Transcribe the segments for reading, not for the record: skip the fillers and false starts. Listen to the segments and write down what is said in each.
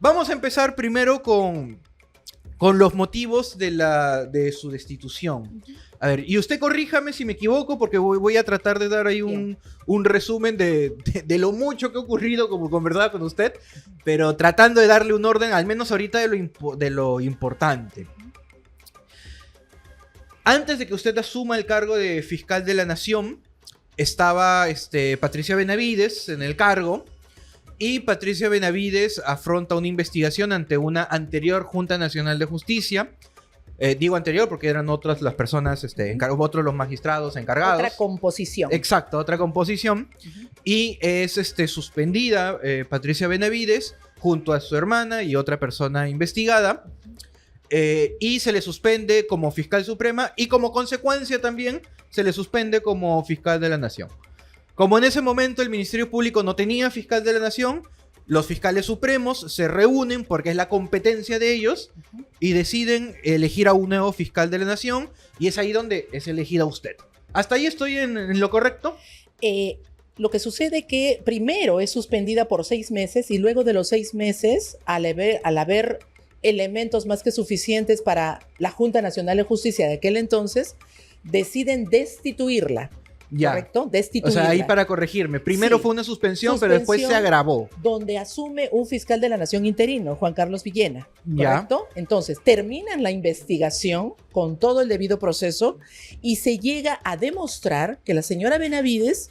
Vamos a empezar primero con los motivos de su destitución. A ver, y usted corríjame si me equivoco, porque voy a tratar de dar ahí un resumen de lo mucho que ha ocurrido, como conversaba con usted, pero tratando de darle un orden, al menos ahorita, de lo importante. Antes de que usted asuma el cargo de fiscal de la Nación, estaba Patricia Benavides en el cargo, y Patricia Benavides afronta una investigación ante una anterior Junta Nacional de Justicia. Digo anterior porque eran otras las personas, otros los magistrados encargados. Otra composición. Exacto, otra composición. Y es suspendida Patricia Benavides junto a su hermana y otra persona investigada. Y se le suspende como fiscal suprema y como consecuencia también se le suspende como fiscal de la Nación. Como en ese momento el Ministerio Público no tenía fiscal de la Nación, los fiscales supremos se reúnen porque es la competencia de ellos y deciden elegir a un nuevo fiscal de la Nación, y es ahí donde es elegida usted. ¿Hasta ahí estoy en lo correcto? Lo que sucede que primero es suspendida por 6 meses y luego de los 6 meses, al haber elementos más que suficientes para la Junta Nacional de Justicia de aquel entonces, deciden destituirla. Ya. ¿Correcto? Destituirla. O sea, ahí para corregirme. Primero Sí. fue una suspensión, pero después se agravó. Donde asume un fiscal de la Nación interino, Juan Carlos Villena. Ya. ¿Correcto? Entonces, terminan la investigación con todo el debido proceso y se llega a demostrar que la señora Benavides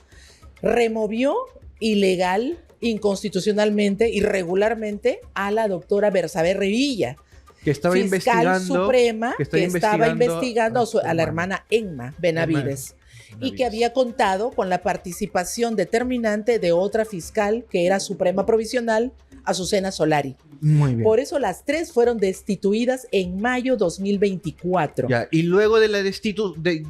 removió ilegal, inconstitucionalmente, irregularmente a la doctora Bersabe Revilla, Que estaba fiscal investigando. suprema, que estaba investigando a la hermana Emma Benavides. Y que había contado con la participación determinante de otra fiscal que era suprema provisional, Azucena Solari. Muy bien. Por eso las 3 fueron destituidas en mayo 2024. Ya, y luego de la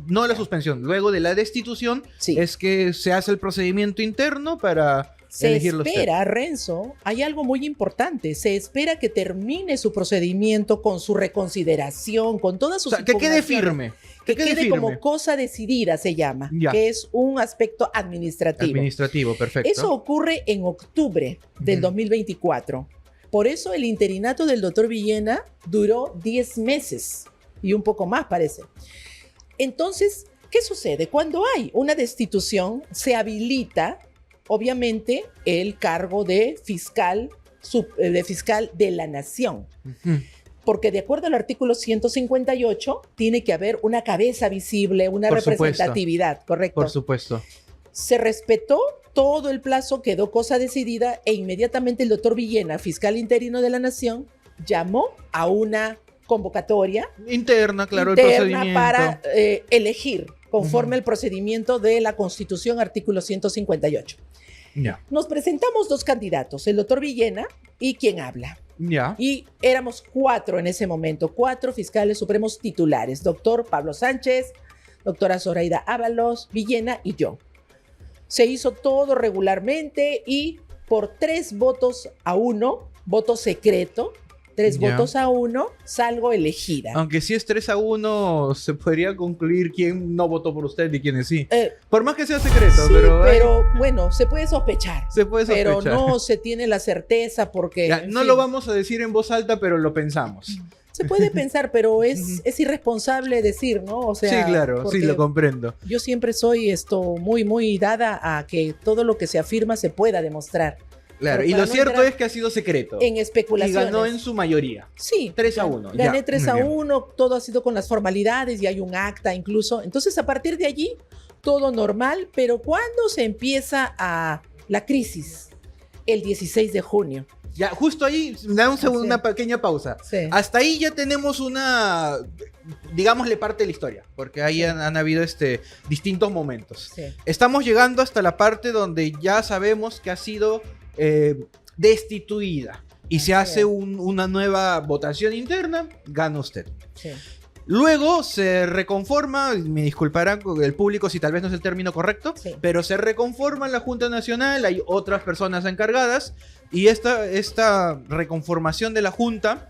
no la suspensión, luego de la destitución, Sí. es que se hace el procedimiento interno para Se elegirlo espera, Renzo, hay algo muy importante, se espera que termine su procedimiento con su reconsideración, con todas sus O sea, que quede impugnaciones. firme. Que quede como cosa decidida, se llama, Ya. que es un aspecto administrativo. Administrativo, perfecto. Eso ocurre en octubre del 2024. Por eso el interinato del doctor Villena duró 10 meses y un poco más, parece. Entonces, ¿qué sucede? Cuando hay una destitución, se habilita, obviamente, el cargo de fiscal de la Nación. Ujú. Porque de acuerdo al artículo 158, tiene que haber una cabeza visible, una Por supuesto. representatividad, ¿correcto? Por supuesto. Se respetó todo el plazo, quedó cosa decidida e inmediatamente el doctor Villena, fiscal interino de la Nación, llamó a una convocatoria Interna, claro, el interna procedimiento. para elegir conforme al procedimiento de la Constitución, artículo 158. Ya. Nos presentamos 2 candidatos, el doctor Villena y quien habla. Ya. Y éramos 4 en ese momento, 4 fiscales supremos titulares, doctor Pablo Sánchez, doctora Zoraida Ábalos, Villena y yo. Se hizo todo regularmente y por 3 votos a 1, voto secreto, 3 Ya. votos a 1, salgo elegida. Aunque si es 3-1, se podría concluir quién no votó por usted y quiénes sí. Por más que sea secreto, Sí, pero bueno, se puede sospechar. se puede sospechar. Pero no se tiene la certeza porque... Ya, en no fin, lo vamos a decir en voz alta, pero lo pensamos. Se puede pensar, pero es irresponsable decir, ¿no? O sea, Sí, claro, sí, porque lo comprendo. yo siempre soy muy dada a que todo lo que se afirma se pueda demostrar. Claro, Pero y para lo no cierto entrar es que ha sido secreto. en Y especulaciones. ganó en su mayoría. Sí. 3-1. Gané ya, 3 a muy bien. 1, todo ha sido con las formalidades y hay un acta incluso. Entonces, a partir de allí, todo normal, pero ¿cuándo se empieza la crisis? El 16 de junio. Ya, justo ahí, da un segundo, Sí. una pequeña pausa. Sí. Hasta ahí ya tenemos una, digámosle, parte de la historia, porque ahí han habido distintos momentos. Sí. Estamos llegando hasta la parte donde ya sabemos que ha sido destituida y se Así hace es. una nueva votación interna, gana usted. Sí. Luego se reconforma, me disculparán con el público si tal vez no es el término correcto, Sí. pero se reconforma la Junta Nacional, hay otras personas encargadas, y esta reconformación de la Junta,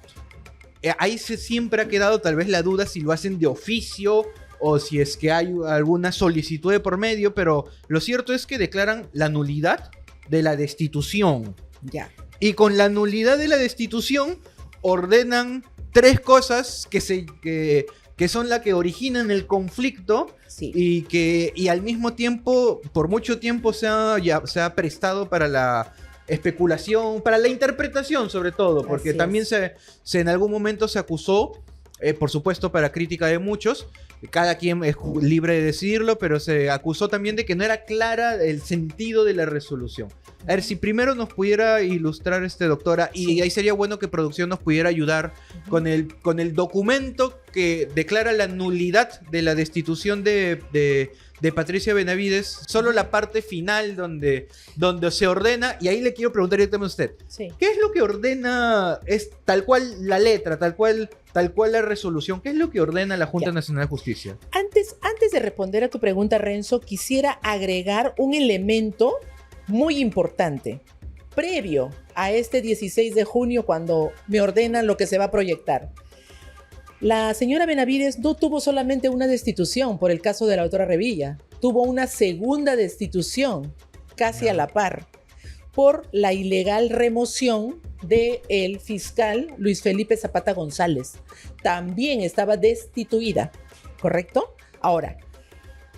ahí siempre ha quedado tal vez la duda si lo hacen de oficio o si es que hay alguna solicitud de por medio, pero lo cierto es que declaran la nulidad de la destitución. Ya. Y con la nulidad de la destitución ordenan tres cosas que son las que originan el conflicto. Sí. Y al mismo tiempo, por mucho tiempo se ha prestado para la especulación, para la interpretación sobre todo, porque Así también es. en algún momento se acusó, por supuesto para crítica de muchos, cada quien es libre de decirlo, pero se acusó también de que no era clara el sentido de la resolución. A ver, si primero nos pudiera ilustrar, doctora, y Sí. ahí sería bueno que producción nos pudiera ayudar con el documento que declara la nulidad de la destitución de Patricia Benavides, solo la parte final donde se ordena, y ahí le quiero preguntar directamente a usted, Sí. ¿qué es lo que ordena, es tal cual la letra, tal cual la resolución, qué es lo que ordena la Junta Ya. Nacional de Justicia? Antes de responder a tu pregunta, Renzo, quisiera agregar un elemento muy importante. Previo a este 16 de junio, cuando me ordenan lo que se va a proyectar. La señora Benavides no tuvo solamente una destitución por el caso de la doctora Revilla, tuvo una segunda destitución, casi a la par, por la ilegal remoción del fiscal Luis Felipe Zapata González. También estaba destituida, ¿correcto? Ahora,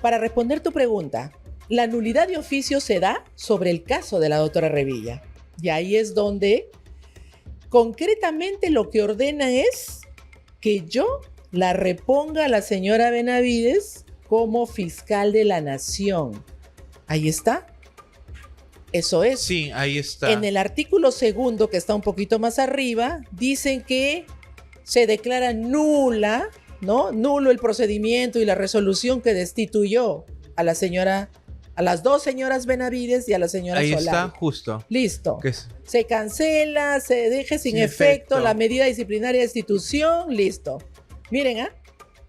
para responder tu pregunta, la nulidad de oficio se da sobre el caso de la doctora Revilla. Y ahí es donde concretamente lo que ordena es que yo la reponga a la señora Benavides como fiscal de la nación. Ahí está. Eso es. Sí, ahí está. En el artículo segundo, que está un poquito más arriba, dicen que se declara nula, ¿no? Nulo el procedimiento y la resolución que destituyó a la señora, a las dos señoras Benavides y a la señora Ahí Solari. está, justo. Listo. ¿Qué es? Se cancela, se deje sin Sin efecto efecto. la medida disciplinaria de destitución, listo. Miren,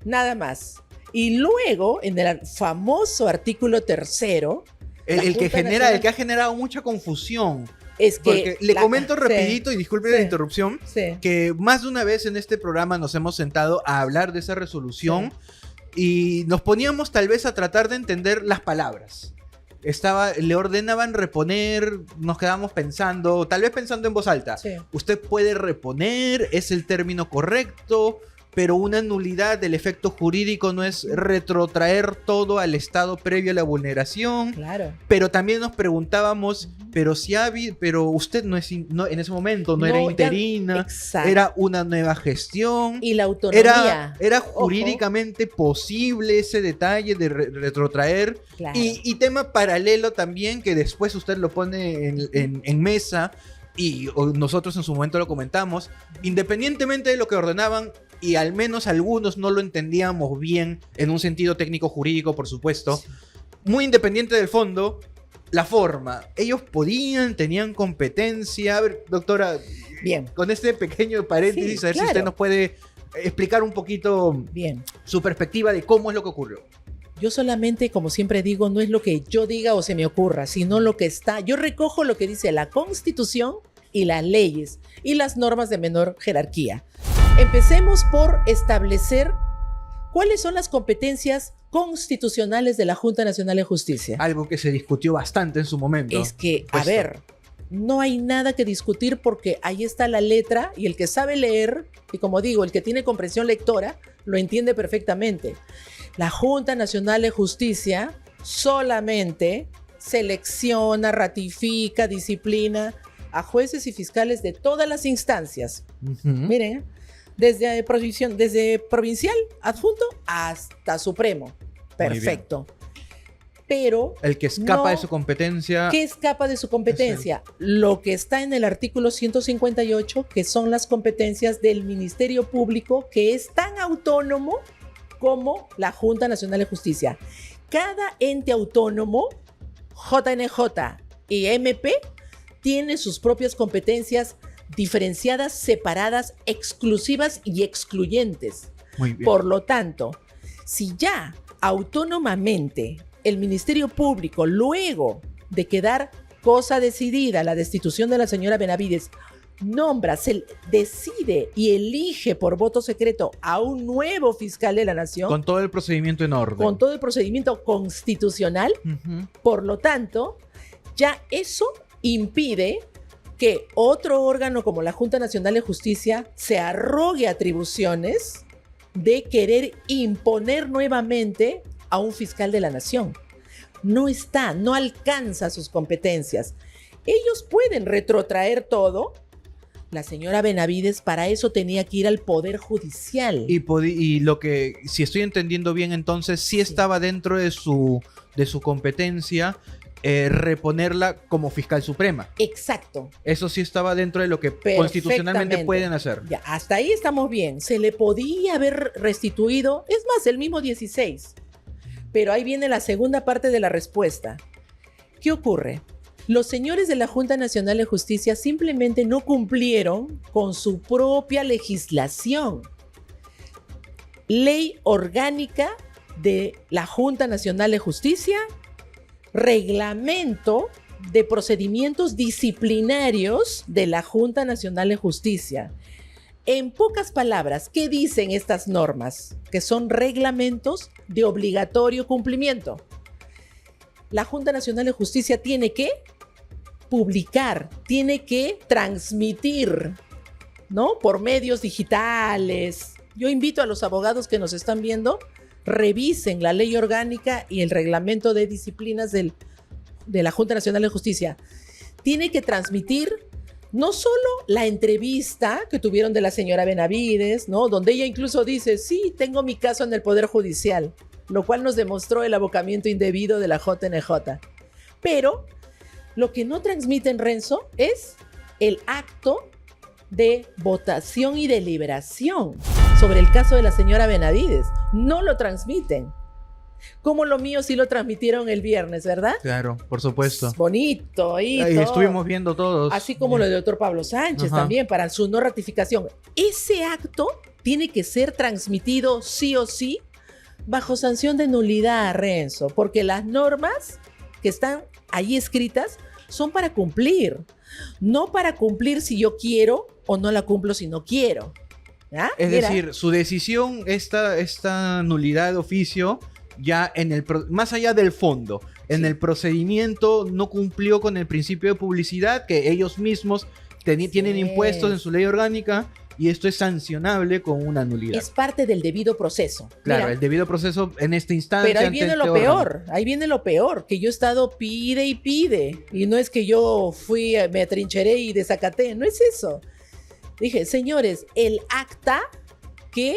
nada más. Y luego, en el famoso artículo tercero, la El que Junta ha generado mucha confusión. es que... Porque le comento sí, rapidito, y disculpe la sí. interrupción, sí. que más de una vez en este programa nos hemos sentado a hablar de esa resolución y nos poníamos tal vez a tratar de entender las palabras. Le ordenaban reponer, nos quedábamos pensando, tal vez pensando en voz alta. Sí. Usted puede reponer, es el término correcto, pero una nulidad del efecto jurídico no es retrotraer todo al estado previo a la vulneración. Claro. Pero también nos preguntábamos, pero usted no en ese momento no era ya- interina, Exacto. era una nueva gestión. Y la autonomía. Era Ojo. jurídicamente posible ese detalle de retrotraer. Claro. Y tema paralelo también, que después usted lo pone en mesa, y nosotros en su momento lo comentamos, independientemente de lo que ordenaban, y al menos algunos no lo entendíamos bien en un sentido técnico jurídico, por supuesto, Sí. muy independiente del fondo, la forma. Ellos tenían competencia. A ver, doctora, Bien. con este pequeño paréntesis, Sí, a ver si claro. usted nos puede explicar un poquito Bien. su perspectiva de cómo es lo que ocurrió. Yo solamente, como siempre digo, no es lo que yo diga o se me ocurra, sino lo que está. Yo recojo lo que dice la Constitución y las leyes y las normas de menor jerarquía. Empecemos por establecer cuáles son las competencias constitucionales de la Junta Nacional de Justicia. Algo que se discutió bastante en su momento. Es que, a Puesto. ver, no hay nada que discutir porque ahí está la letra y el que sabe leer, y como digo, el que tiene comprensión lectora, lo entiende perfectamente. La Junta Nacional de Justicia solamente selecciona, ratifica, disciplina a jueces y fiscales de todas las instancias. Ujú. Miren, desde provincial, adjunto, hasta Supremo. Perfecto. Pero El que escapa no- de su competencia. ¿qué escapa de su competencia? Lo que está en el artículo 158, que son las competencias del Ministerio Público, que es tan autónomo como la Junta Nacional de Justicia. Cada ente autónomo, JNJ y MP, tiene sus propias competencias diferenciadas, separadas, exclusivas y excluyentes. Muy bien. Por lo tanto, si ya autónomamente el Ministerio Público, luego de quedar cosa decidida la destitución de la señora Benavides, nombra, decide y elige por voto secreto a un nuevo fiscal de la nación Con todo el procedimiento en orden. con todo el procedimiento constitucional, Ujú. por lo tanto, ya eso impide que otro órgano como la Junta Nacional de Justicia se arrogue atribuciones de querer imponer nuevamente a un fiscal de la nación. No alcanza sus competencias. Ellos pueden retrotraer todo. La señora Benavides para eso tenía que ir al Poder Judicial. Y lo que, si estoy entendiendo bien, entonces sí estaba dentro de su competencia reponerla como fiscal suprema. Exacto. Eso sí estaba dentro de lo que constitucionalmente pueden hacer. Ya, hasta ahí estamos bien. Se le podía haber restituido, es más, el mismo 16. Pero ahí viene la segunda parte de la respuesta. ¿Qué ocurre? Los señores de la Junta Nacional de Justicia simplemente no cumplieron con su propia legislación. Ley orgánica de la Junta Nacional de Justicia, reglamento de procedimientos disciplinarios de la Junta Nacional de Justicia. En pocas palabras, ¿qué dicen estas normas? Que son reglamentos de obligatorio cumplimiento. La Junta Nacional de Justicia tiene que publicar, tiene que transmitir, ¿no? Por medios digitales. Yo invito a los abogados que nos están viendo, revisen la ley orgánica y el reglamento de disciplinas de la Junta Nacional de Justicia. Tiene que transmitir no solo la entrevista que tuvieron de la señora Benavides, ¿no? Donde ella incluso dice, sí, tengo mi caso en el Poder Judicial, lo cual nos demostró el abocamiento indebido de la JNJ. Pero lo que no transmiten, Renzo, es el acto de votación y deliberación sobre el caso de la señora Benavides. No lo transmiten. Como lo mío sí lo transmitieron el viernes, ¿verdad? Claro, por supuesto. Bonito. Y estuvimos viendo todos. Así como lo del doctor Pablo Sánchez también, para su no ratificación. Ese acto tiene que ser transmitido sí o sí bajo sanción de nulidad, Renzo, porque las normas que están ahí escritas son para cumplir, no para cumplir si yo quiero o no la cumplo si no quiero. ¿Ah? Es decir, su decisión, esta nulidad de oficio, ya más allá del fondo, en el procedimiento no cumplió con el principio de publicidad que ellos mismos tienen impuestos en su ley orgánica, y esto es sancionable con una nulidad. Es parte del debido proceso. Claro, Mira, el debido proceso en esta instancia. pero ahí viene lo peor, que yo he estado pide y pide, y no es que yo me atrincheré y desacaté, no es eso. Dije, señores, el acta que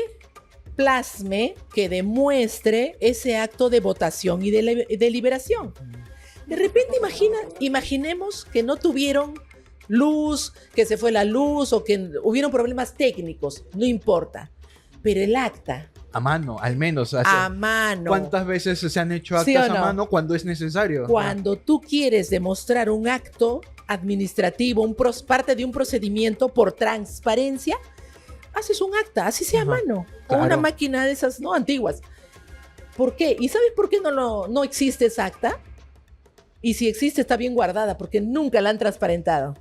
plasme, que demuestre ese acto de votación y de deliberación. De repente imaginemos que no tuvieron luz, que se fue la luz o que hubieron problemas técnicos, no importa. Pero el acta. A mano, al menos. A mano. ¿Cuántas veces se han hecho actas ¿Sí o no? a mano cuando es necesario? Cuando tú quieres demostrar un acto administrativo, parte de un procedimiento por transparencia, haces un acta, así sea a mano, o una máquina de esas, no antiguas. ¿Por qué? ¿Y sabes por qué no existe esa acta? Y si existe, está bien guardada, porque nunca la han transparentado.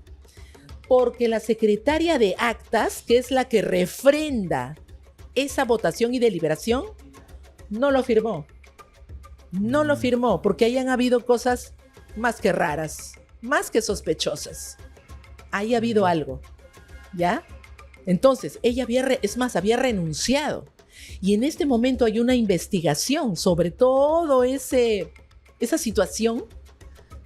Porque la secretaria de actas, que es la que refrenda esa votación y deliberación, no lo firmó. No lo firmó, porque hayan habido cosas más que raras, más que sospechosas. Ahí ha habido algo, ¿ya? Entonces, ella había renunciado. Y en este momento hay una investigación sobre todo esa situación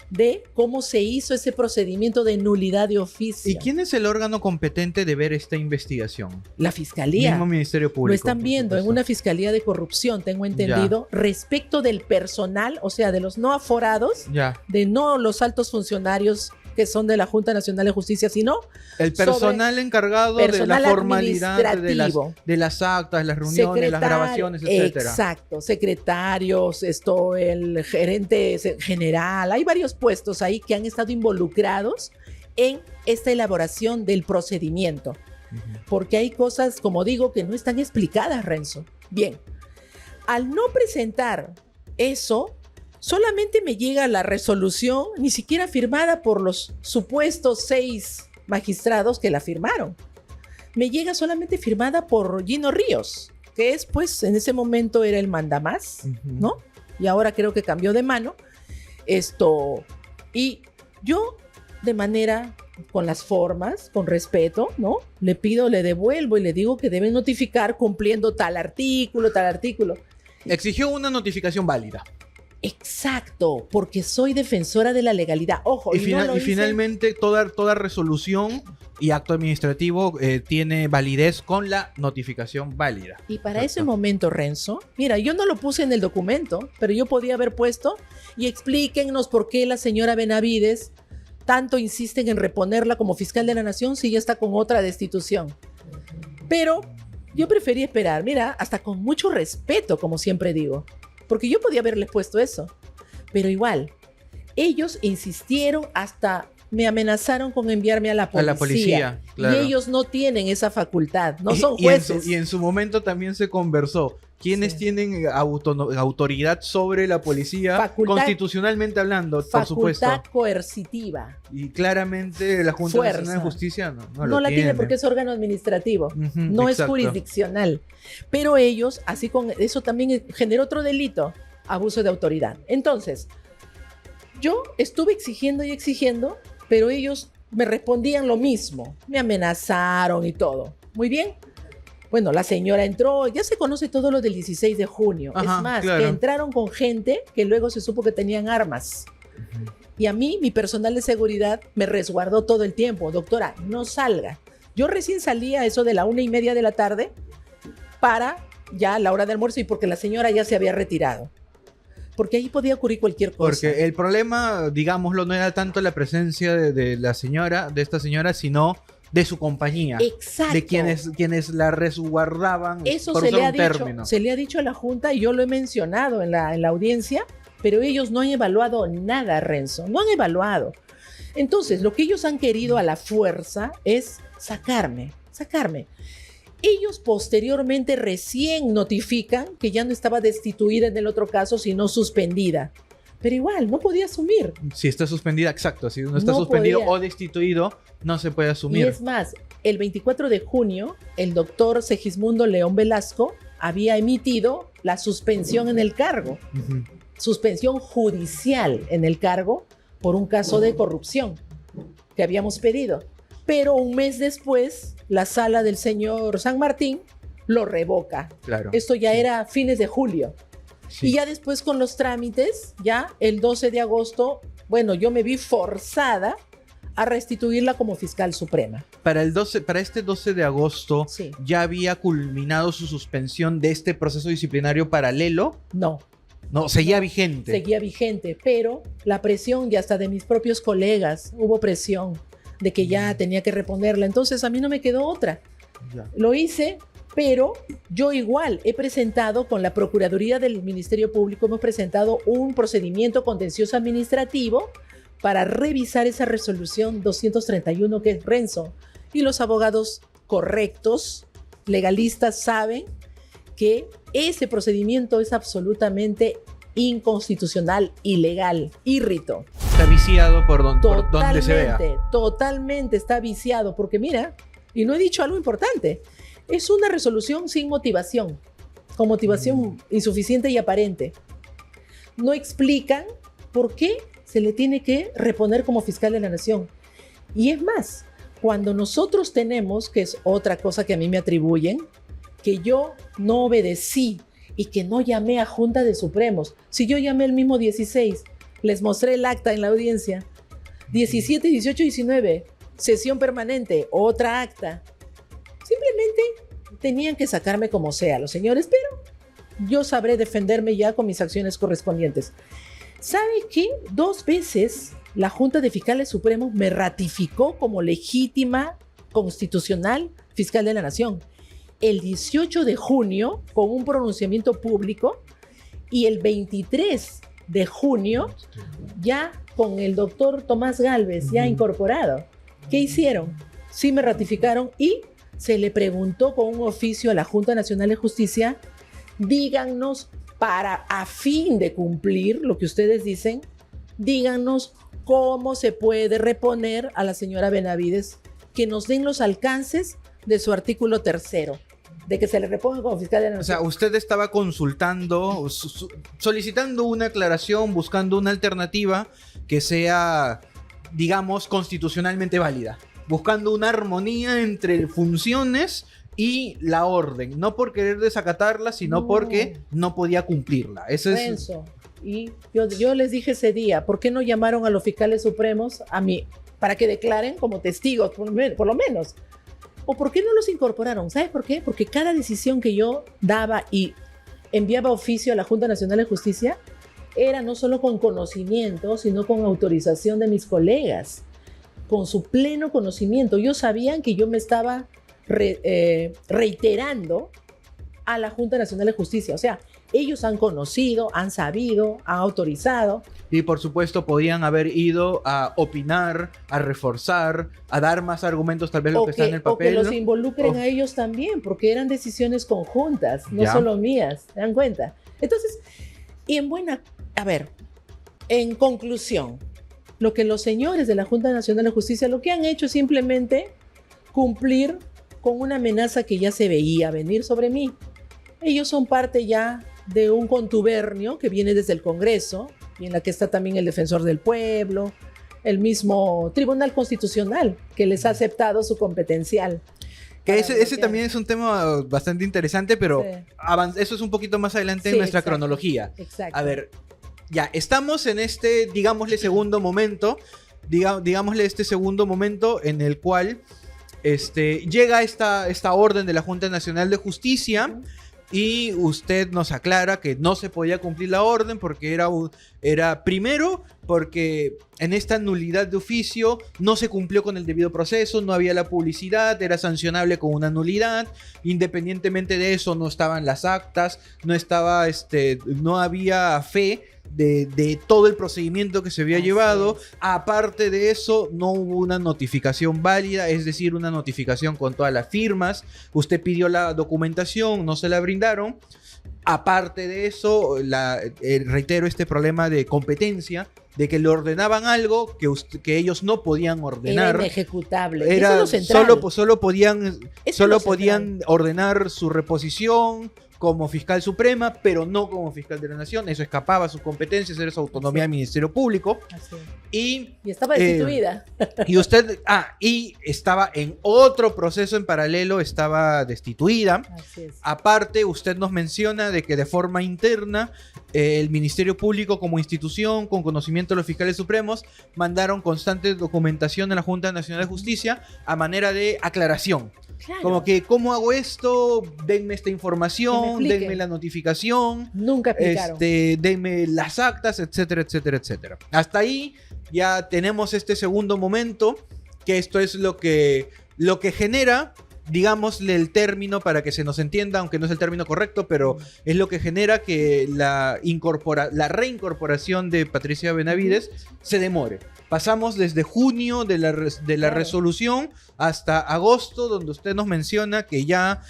de cómo se hizo ese procedimiento de nulidad de oficio. ¿Y quién es el órgano competente de ver esta investigación? La Fiscalía. El mismo Ministerio Público. Lo están viendo en una Fiscalía de Corrupción, tengo entendido, respecto del personal, o sea, de los no aforados, de no los altos funcionarios que son de la Junta Nacional de Justicia, sino el personal encargado de la formalidad de las actas, las reuniones, las grabaciones, etcétera. Exacto, secretarios, el gerente general, hay varios puestos ahí que han estado involucrados en esta elaboración del procedimiento. Porque hay cosas, como digo, que no están explicadas, Renzo. Bien, al no presentar eso, solamente me llega la resolución, ni siquiera firmada por los supuestos 6 magistrados que la firmaron. Me llega solamente firmada por Gino Ríos, que es, pues, en ese momento era el mandamás, ¿no? Y ahora creo que cambió de mano. Y yo, de manera con las formas, con respeto, ¿no? Le pido, le devuelvo y le digo que deben notificar cumpliendo tal artículo, tal artículo. Exigió una notificación válida. Exacto, porque soy defensora de la legalidad. Ojo, Y, no lo hice. finalmente toda resolución y acto administrativo tiene validez con la notificación válida. Y para ese Exacto. momento, Renzo, mira, yo no lo puse en el documento, pero yo podía haber puesto y explíquennos por qué la señora Benavides tanto insisten en reponerla como fiscal de la nación si ya está con otra destitución. Pero yo preferí esperar, mira, hasta con mucho respeto, como siempre digo, porque yo podía haberles puesto eso. Pero igual, ellos insistieron hasta me amenazaron con enviarme a la policía. A la policía, claro. Y ellos no tienen esa facultad, no Y- son y en jueces. y en su momento también se conversó. ¿Quiénes Sí. tienen autoridad sobre la policía? Facultad- Constitucionalmente hablando, por supuesto. Facultad coercitiva. Y claramente la Junta Fuerza. Nacional de Justicia no No lo la tiene porque es órgano administrativo. Ujú, No es exacto. jurisdiccional. Pero ellos, así con eso también generó otro delito, abuso de autoridad. Entonces, yo estuve exigiendo y exigiendo, pero ellos me respondían lo mismo. Me amenazaron y todo. Muy bien. Bueno, la señora entró, ya se conoce todo lo del 16 de junio. Ajá, es más, claro. que entraron con gente que luego se supo que tenían armas. Y a mí, mi personal de seguridad me resguardó todo el tiempo. Doctora, no salga. Yo recién salía a eso de la 1:30 de la tarde para ya la hora de almuerzo y porque la señora ya se había retirado. Porque ahí podía ocurrir cualquier cosa. Porque el problema, digámoslo, no era tanto la presencia de la señora, de esta señora, sino de su compañía. Exacto. De quienes la resguardaban, Eso por se le, usar ha un dicho, término. se le ha dicho a la Junta y yo lo he mencionado en la audiencia, pero ellos no han evaluado nada, Renzo. No han evaluado. Entonces, lo que ellos han querido a la fuerza es sacarme. Ellos posteriormente recién notifican que ya no estaba destituida en el otro caso, sino suspendida. Pero igual, no podía asumir. Si está suspendida, exacto. Si no está No suspendido podía. o destituido, no se puede Y asumir. es más, el 24 de junio, el doctor Segismundo León Velasco había emitido la suspensión en el cargo, Ujú. suspensión judicial en el cargo por un caso de corrupción que habíamos pedido. Pero un mes después, la sala del señor San Martín lo revoca. Claro. Esto ya era fines de julio. Sí. Y ya después con los trámites, ya el 12 de agosto, bueno, yo me vi forzada a restituirla como fiscal suprema. Para este 12 de agosto, Sí. ¿ya había culminado su suspensión de este proceso disciplinario paralelo? No, No, seguía vigente. seguía vigente, pero la presión ya hasta de mis propios colegas, hubo presión de que ya tenía que reponerla. Entonces a mí no me quedó otra. Ya. Lo hice, pero yo igual he presentado con la Procuraduría del Ministerio Público, hemos presentado un procedimiento contencioso administrativo para revisar esa resolución 231 que es Renzo. Y los abogados correctos, legalistas, saben que ese procedimiento es absolutamente inconstitucional, ilegal, irrito. Está viciado por donde se vea. Totalmente está viciado, porque mira, y no he dicho algo importante, es una resolución sin motivación, con motivación insuficiente y aparente. No explican por qué se le tiene que reponer como fiscal de la nación. Y es más, cuando nosotros tenemos, que es otra cosa que a mí me atribuyen, que yo no obedecí y que no llamé a Junta de Supremos. Si yo llamé el mismo 16, les mostré el acta en la audiencia. 17, 18, 19, sesión permanente, otra acta. Simplemente tenían que sacarme como sea los señores, pero yo sabré defenderme ya con mis acciones correspondientes. ¿Sabe qué? 2 veces la Junta de Fiscales Supremos me ratificó como legítima, constitucional, fiscal de la Nación. El 18 de junio, con un pronunciamiento público, y el 23 de junio, ya con el doctor Tomás Gálvez ya incorporado. ¿Qué hicieron? Sí me ratificaron y se le preguntó con un oficio a la Junta Nacional de Justicia, díganos, a fin de cumplir lo que ustedes dicen, díganos cómo se puede reponer a la señora Benavides, que nos den los alcances de su artículo 3º, de que se le reponga como fiscal de la O sea, nación. usted estaba consultando, solicitando una aclaración, buscando una alternativa que sea digamos, constitucionalmente válida, buscando una armonía entre funciones y la orden, no por querer desacatarla, sino No. porque no podía cumplirla. Eso es... Renzo, y yo les dije ese día, ¿por qué no llamaron a los fiscales supremos a mí para que declaren como testigos, por lo menos? ¿O por qué no los incorporaron? ¿Sabes por qué? Porque cada decisión que yo daba y enviaba oficio a la Junta Nacional de Justicia era no solo con conocimiento, sino con autorización de mis colegas, con su pleno conocimiento. Ellos sabían que yo me estaba reiterando a la Junta Nacional de Justicia. O sea, ellos han conocido, han sabido, han autorizado. Y por supuesto podían haber ido a opinar, a reforzar, a dar más argumentos tal vez lo que está en el O que papel. los ¿no? involucren a ellos también, porque eran decisiones conjuntas, no Ya. solo mías, ¿se dan cuenta? Entonces, a ver, en conclusión, lo que los señores de la Junta Nacional de Justicia, lo que han hecho es simplemente cumplir con una amenaza que ya se veía venir sobre mí. Ellos son parte ya de un contubernio que viene desde el Congreso, y en la que está también el Defensor del Pueblo, el mismo Tribunal Constitucional, que les ha aceptado su competencial. Que para ese bloquear. también es un tema bastante interesante, pero Sí. eso es un poquito más adelante Sí, en nuestra exacto. cronología. Exacto. A ver, ya, estamos en este, digámosle, segundo momento, digámosle este segundo momento en el cual llega esta orden de la Junta Nacional de Justicia y usted nos aclara que no se podía cumplir la orden porque era primero porque en esta nulidad de oficio no se cumplió con el debido proceso, no había la publicidad, era sancionable con una nulidad. Independientemente de eso, no estaban las actas, no había fe de todo el procedimiento que se había Así llevado. es. Aparte de eso, no hubo una notificación válida, es decir, una notificación con todas las firmas. Usted pidió la documentación, no se la brindaron. Aparte de eso, reitero este problema de competencia, de que le ordenaban algo que ellos no podían ordenar. Era inejecutable. Eso es Era lo central. solo podían Eso es lo podían ordenar su reposición como fiscal suprema, pero no como fiscal de la nación. Eso escapaba a sus competencias, era su autonomía del Ministerio Público. Así es. Y Y estaba destituida. y usted, y estaba en otro proceso en paralelo, estaba destituida. Así es. Aparte, usted nos menciona de que de forma interna, el Ministerio Público como institución, con conocimiento de los fiscales supremos, mandaron constante documentación a la Junta Nacional de Justicia a manera de aclaración. Claro. Como que, ¿cómo hago esto? Denme esta Que información, me expliquen. denme la notificación. Nunca explicaron. Denme las actas, etcétera, etcétera, etcétera. Hasta ahí ya tenemos este segundo momento, que esto es lo que genera, digámosle el término para que se nos entienda, aunque no es el término correcto, pero es lo que genera que la reincorporación de Patricia Benavides se demore. Pasamos desde junio de la Claro. resolución hasta agosto, donde usted nos menciona que ya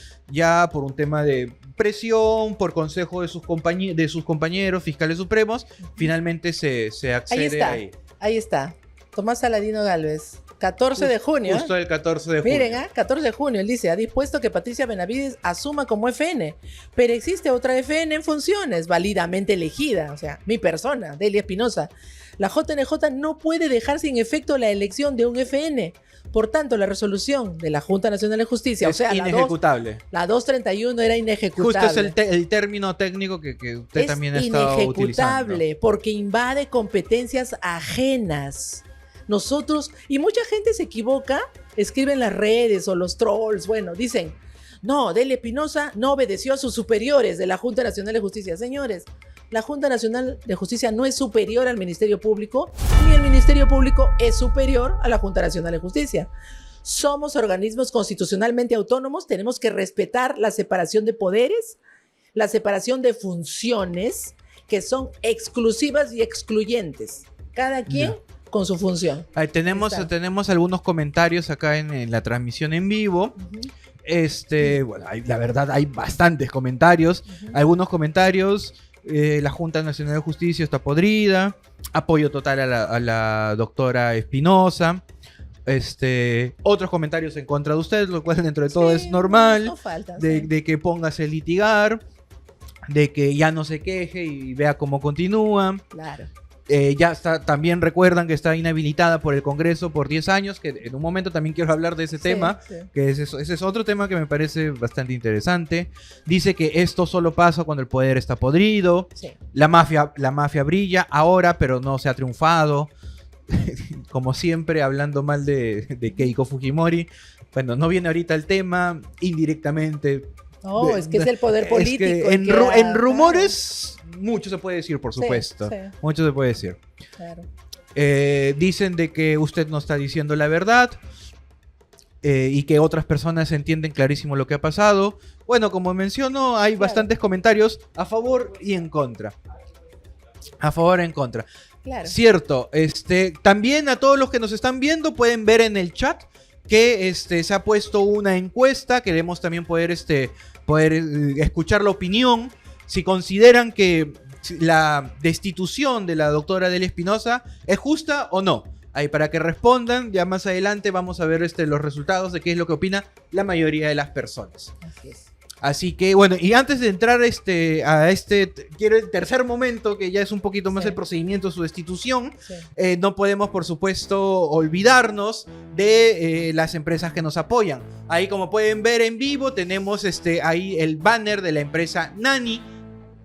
por un tema de presión, por consejo de sus compañeros fiscales supremos, finalmente se accede ahí. Ahí está. Tomás Saladino Gálvez. 14 de junio. Justo el 14 de junio. Miren, 14 de junio, él dice, ha dispuesto que Patricia Benavides asuma como FN, pero existe otra FN en funciones, válidamente elegida, o sea, mi persona, Delia Espinosa. La JNJ no puede dejar sin efecto la elección de un FN. Por tanto, la resolución de la Junta Nacional de Justicia, o Es sea, inejecutable. la 231 era inejecutable. Justo es el término técnico que usted Es también ha estado utilizando. inejecutable porque invade competencias ajenas. Nosotros, y mucha gente se equivoca, escribe en las redes o los trolls, bueno, dicen, no, Delia Espinosa no obedeció a sus superiores de la Junta Nacional de Justicia. Señores, la Junta Nacional de Justicia no es superior al Ministerio Público, ni el Ministerio Público es superior a la Junta Nacional de Justicia. Somos organismos constitucionalmente autónomos, tenemos que respetar la separación de poderes, la separación de funciones que son exclusivas y excluyentes. Cada quien con su función. Ahí tenemos algunos comentarios acá en la transmisión en vivo. Bueno, la verdad hay bastantes comentarios. Algunos comentarios. La Junta Nacional de Justicia está podrida. Apoyo total a la doctora Espinosa. Otros comentarios en contra de usted, lo cual dentro de todo es normal. No falta. De que póngase a litigar. De que ya no se queje y vea cómo continúa. Claro. Ya está, también recuerdan que está inhabilitada por el Congreso por 10 años, que en un momento también quiero hablar de ese tema, sí. que ese es otro tema que me parece bastante interesante. Dice que esto solo pasa cuando el poder está podrido, Sí. la mafia brilla ahora, pero no se ha triunfado. Como siempre, hablando mal de Keiko Fujimori. Bueno, no viene ahorita el tema, indirectamente. No, es que es el poder político. Es que en rumores, mucho se puede decir, por supuesto. Sí. Mucho se puede decir. Claro. Dicen de que usted no está diciendo la verdad y que otras personas entienden clarísimo lo que ha pasado. Bueno, como menciono, hay bastantes comentarios a favor y en contra. A favor y en contra. Claro. Cierto. También a todos los que nos están viendo pueden ver en el chat que se ha puesto una encuesta. Queremos también poder escuchar la opinión. Si consideran que la destitución de la doctora Delia Espinosa es justa o no. Ahí para que respondan, ya más adelante vamos a ver los resultados de qué es lo que opina la mayoría de las personas. Así es. Así que bueno, y antes de entrar quiero el tercer momento, que ya es un poquito más el procedimiento de su destitución, no podemos por supuesto olvidarnos de las empresas que nos apoyan. Ahí como pueden ver en vivo tenemos ahí el banner de la empresa Nani,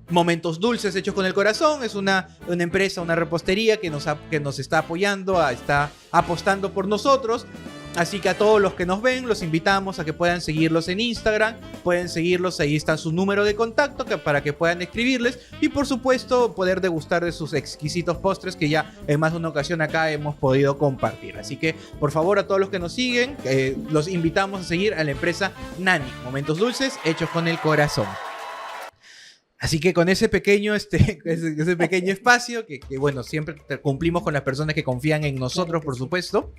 Momentos Dulces Hechos con el Corazón. Es una empresa, una repostería que nos está apoyando, está apostando por nosotros. Así que a todos los que nos ven, los invitamos a que puedan seguirlos en Instagram, pueden seguirlos, ahí está su número de contacto para que puedan escribirles y por supuesto poder degustar de sus exquisitos postres que ya en más de una ocasión acá hemos podido compartir. Así que por favor a todos los que nos siguen, los invitamos a seguir a la empresa Nani, Momentos Dulces Hechos con el Corazón. Así que con ese pequeño, ese pequeño espacio, que bueno, siempre cumplimos con las personas que confían en nosotros, por supuesto.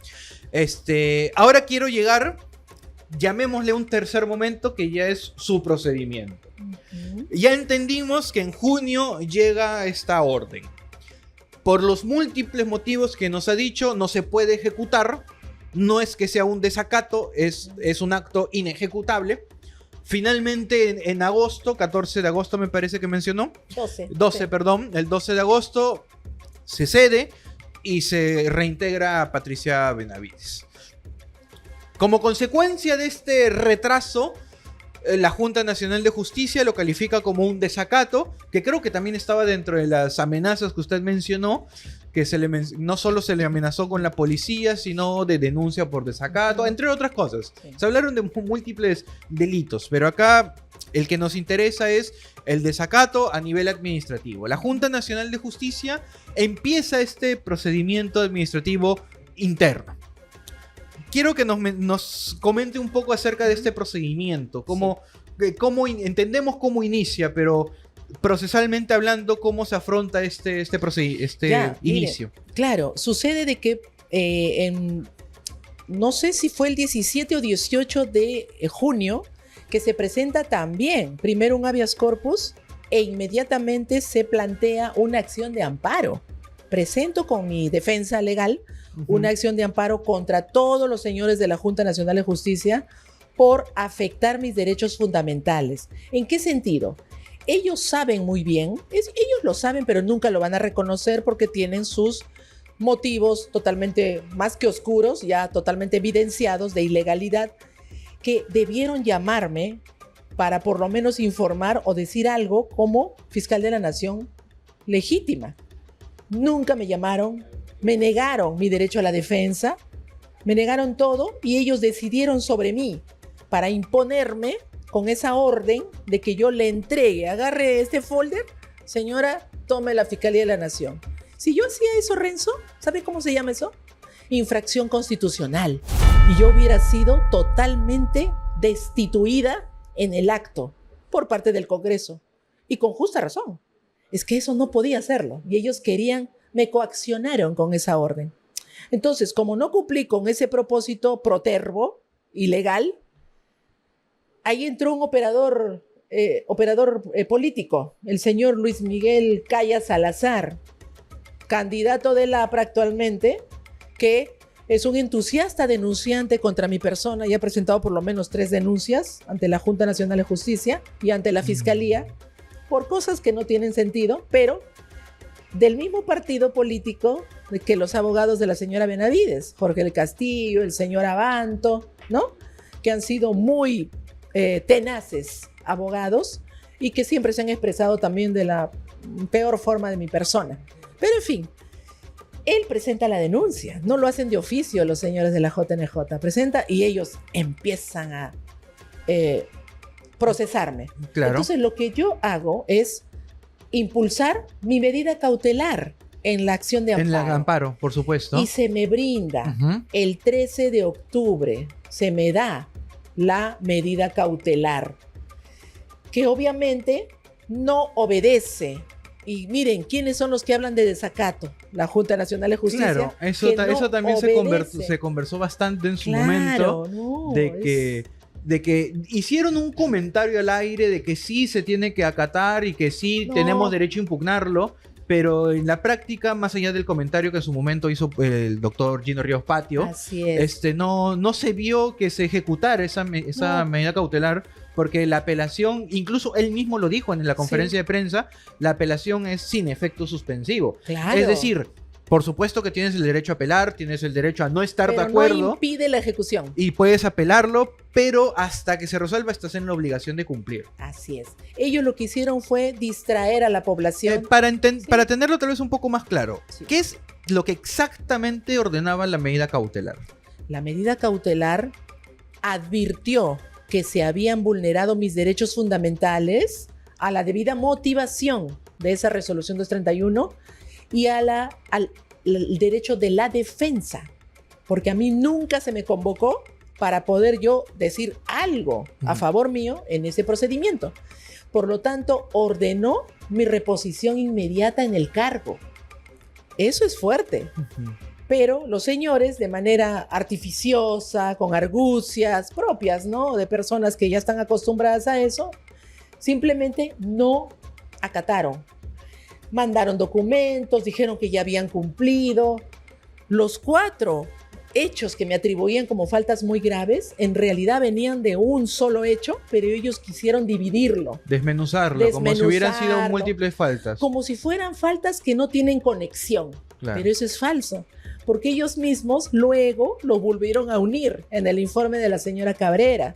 Ahora quiero llegar, llamémosle un tercer momento, que ya es su procedimiento. Ya entendimos que en junio llega esta orden. Por los múltiples motivos que nos ha dicho, no se puede ejecutar. No es que sea un desacato, es un acto inejecutable. Finalmente en agosto, 14 de agosto me parece que mencionó. 12, sí. Perdón. El 12 de agosto se cede y se reintegra a Patricia Benavides. Como consecuencia de este retraso, la Junta Nacional de Justicia lo califica como un desacato, que creo que también estaba dentro de las amenazas que usted mencionó, que no solo se le amenazó con la policía, sino de denuncia por desacato, entre otras cosas. Sí. Se hablaron de múltiples delitos, pero acá el que nos interesa es el desacato a nivel administrativo. La Junta Nacional de Justicia empieza este procedimiento administrativo interno. Quiero que nos comente un poco acerca de este procedimiento, cómo entendemos cómo inicia, pero procesalmente hablando, cómo se afronta este inicio. Mire, claro, sucede de que no sé si fue el 17 o 18 de junio que se presenta también primero un habeas corpus e inmediatamente se plantea una acción de amparo. Presento con mi defensa legal una acción de amparo contra todos los señores de la Junta Nacional de Justicia por afectar mis derechos fundamentales. ¿En qué sentido? Ellos saben muy bien, ellos lo saben, pero nunca lo van a reconocer porque tienen sus motivos totalmente más que oscuros, ya totalmente evidenciados de ilegalidad, que debieron llamarme para por lo menos informar o decir algo como fiscal de la nación legítima. Nunca me llamaron, me negaron mi derecho a la defensa, me negaron todo y ellos decidieron sobre mí para imponerme con esa orden de que yo le entregue, agarre este folder, señora, tome la Fiscalía de la Nación. Si yo hacía eso, Renzo, ¿sabe cómo se llama eso? Infracción constitucional. Y yo hubiera sido totalmente destituida en el acto por parte del Congreso. Y con justa razón. Es que eso no podía hacerlo. Y ellos me coaccionaron con esa orden. Entonces, como no cumplí con ese propósito protervo, ilegal, ahí entró un operador político, el señor Luis Miguel Caya Salazar, candidato del APRA actualmente, que es un entusiasta denunciante contra mi persona y ha presentado por lo menos 3 denuncias ante la Junta Nacional de Justicia y ante la Fiscalía por cosas que no tienen sentido, pero del mismo partido político que los abogados de la señora Benavides, Jorge del Castillo, el señor Abanto, ¿no? Que han sido muy tenaces abogados y que siempre se han expresado también de la peor forma de mi persona. Pero en fin, él presenta la denuncia, no lo hacen de oficio los señores de la JNJ, presenta y ellos empiezan a procesarme. Claro. Entonces lo que yo hago es impulsar mi medida cautelar en la acción de amparo. En la amparo, por supuesto. Y se me brinda Ujú. el 13 de octubre, se me da la medida cautelar, que obviamente no obedece. Y miren, ¿quiénes son los que hablan de desacato? La Junta Nacional de Justicia. Claro, eso, que no eso también obedece. se conversó bastante en su Claro, momento. no, De que hicieron un comentario al aire de que sí se tiene que acatar y que sí No. tenemos derecho a impugnarlo, pero en la práctica, más allá del comentario que en su momento hizo el doctor Gino Ríos Patio, Así es. no se vio que se ejecutara esa No. medida cautelar, porque la apelación, incluso él mismo lo dijo en la conferencia de prensa, la apelación es sin efecto suspensivo. Claro. Es decir, por supuesto que tienes el derecho a apelar, tienes el derecho a no estar pero de acuerdo. no impide la ejecución. Y puedes apelarlo, pero hasta que se resuelva estás en la obligación de cumplir. Así es. Ellos lo que hicieron fue distraer a la población. Sí. Para tenerlo tal vez un poco más claro, Sí. ¿qué es lo que exactamente ordenaba la medida cautelar? La medida cautelar advirtió que se habían vulnerado mis derechos fundamentales a la debida motivación de esa resolución 231 y al derecho de la defensa, porque a mí nunca se me convocó para poder yo decir algo a favor mío en ese procedimiento. Por lo tanto, ordenó mi reposición inmediata en el cargo. Eso es fuerte. Pero los señores, de manera artificiosa, con argucias propias, ¿no? De personas que ya están acostumbradas a eso, simplemente no acataron. Mandaron documentos, dijeron que ya habían cumplido. Los 4 hechos que me atribuían como faltas muy graves, en realidad venían de un solo hecho, pero ellos quisieron dividirlo. Desmenuzarlo, como si hubieran sido Desmenuzarlo. múltiples faltas. Como si fueran faltas que no tienen conexión. Claro. Pero eso es falso, porque ellos mismos luego lo volvieron a unir en el informe de la señora Cabrera,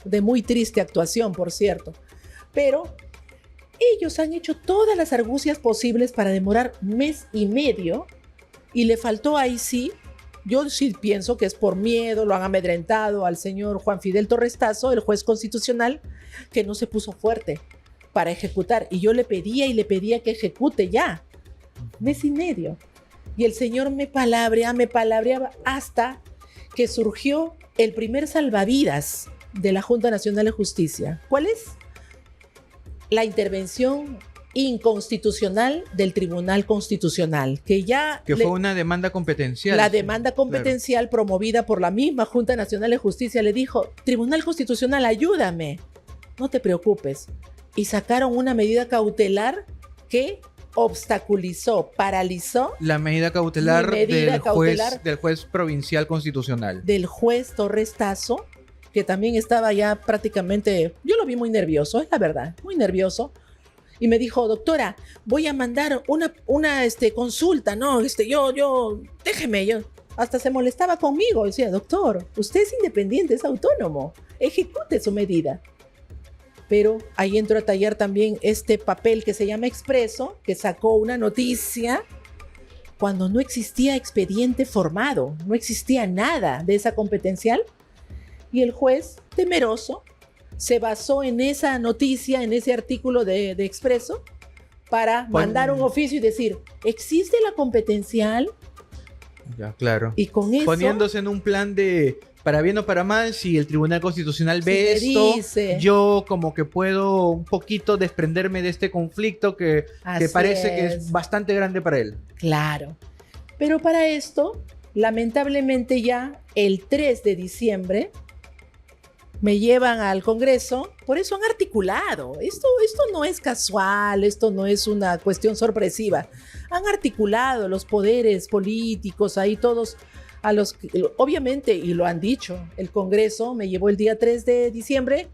de muy triste actuación, por cierto. Pero ellos han hecho todas las argucias posibles para demorar 1 mes y medio y le faltó ahí sí. Yo sí pienso que es por miedo, lo han amedrentado al señor Juan Fidel Torrestazo, el juez constitucional, que no se puso fuerte para ejecutar. Y yo le pedía que ejecute ya. 1 mes y medio. Y el señor me palabreaba hasta que surgió el primer salvavidas de la Junta Nacional de Justicia. ¿Cuál es? La intervención inconstitucional del Tribunal Constitucional, que ya... Que fue una demanda competencial. La demanda competencial promovida por la misma Junta Nacional de Justicia le dijo, Tribunal Constitucional, ayúdame, no te preocupes. Y sacaron una medida cautelar que obstaculizó, paralizó La medida cautelar, Mi medida cautelar del juez provincial constitucional. del juez Torrestazo, que también estaba ya prácticamente, yo lo vi muy nervioso, es la verdad, muy nervioso. Y me dijo, doctora, voy a mandar una consulta, ¿no? Déjeme, yo. Hasta se molestaba conmigo. Decía, doctor, usted es independiente, es autónomo. Ejecute su medida. Pero ahí entró a tallar también este papel que se llama Expreso, que sacó una noticia cuando no existía expediente formado, no existía nada de esa competencial. Y el juez, temeroso, se basó en esa noticia, en ese artículo de Expreso, para mandar un oficio y decir, ¿existe la competencial? Ya, claro. Y con eso... Poniéndose en un plan de, para bien o para mal, si el Tribunal Constitucional ve Si me esto, dice. yo como que puedo un poquito desprenderme de este conflicto que Así parece que es. es bastante grande para él. Claro. Pero para esto, lamentablemente ya el 3 de diciembre me llevan al Congreso, por eso han articulado. Esto no es casual, esto no es una cuestión sorpresiva. Han articulado los poderes políticos, ahí todos a los que, obviamente, y lo han dicho, el Congreso me llevó el día 3 de diciembre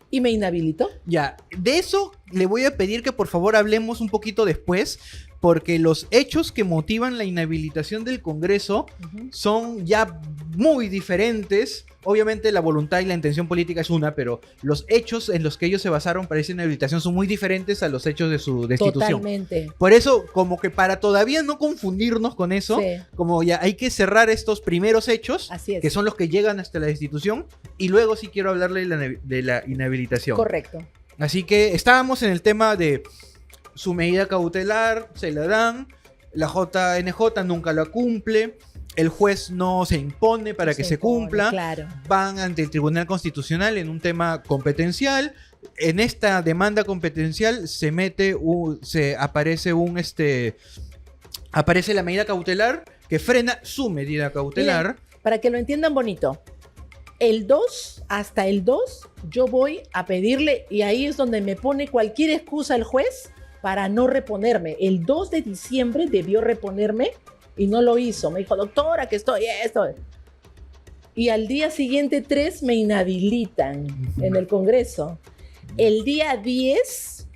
y me inhabilitó. Ya, de eso le voy a pedir que por favor hablemos un poquito después, porque los hechos que motivan la inhabilitación del Congreso son ya muy diferentes. Obviamente la voluntad y la intención política es una, pero los hechos en los que ellos se basaron para esa inhabilitación son muy diferentes a los hechos de su destitución. Totalmente. Por eso, como que para todavía no confundirnos con eso, Sí. como ya hay que cerrar estos primeros hechos, Así es. que son los que llegan hasta la destitución, y luego sí quiero hablarle de la inhabilitación. Correcto. Así que estábamos en el tema de su medida cautelar, se la dan, la JNJ nunca la cumple, el juez no se impone para que se impone, cumpla, claro. van ante el Tribunal Constitucional en un tema competencial. En esta demanda competencial aparece la medida cautelar que frena su medida cautelar. Miren, para que lo entiendan bonito, hasta el 2, yo voy a pedirle, y ahí es donde me pone cualquier excusa el juez para no reponerme. El 2 de diciembre debió reponerme y no lo hizo. Me dijo, doctora, que estoy esto. Y al día siguiente 3 me inhabilitan en el Congreso. El día 10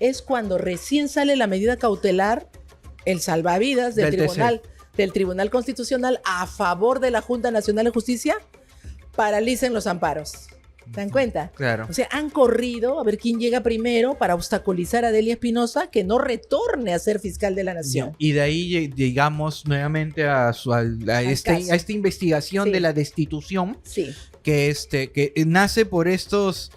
es cuando recién sale la medida cautelar, el salvavidas del Tribunal Constitucional a favor de la Junta Nacional de Justicia, paralicen los amparos. ¿Se dan cuenta? Claro. O sea, han corrido a ver quién llega primero para obstaculizar a Delia Espinosa que no retorne a ser fiscal de la nación. Y de ahí llegamos nuevamente a esta investigación de la destitución, Sí. que nace por estos,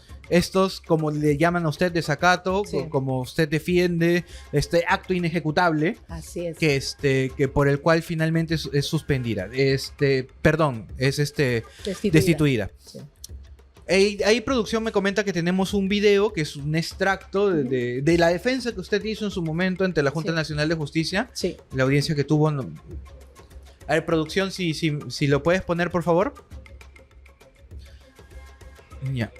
como le llaman a usted, desacato, Sí. como usted defiende, este acto inejecutable, Así es. que por el cual finalmente es suspendida. Es Destituida. destituida. Sí. Ahí producción me comenta que tenemos un video que es un extracto de la defensa que usted hizo en su momento ante la Junta Sí. Nacional de Justicia, Sí. la audiencia que tuvo. A ver, producción, si lo puedes poner, por favor. Ya.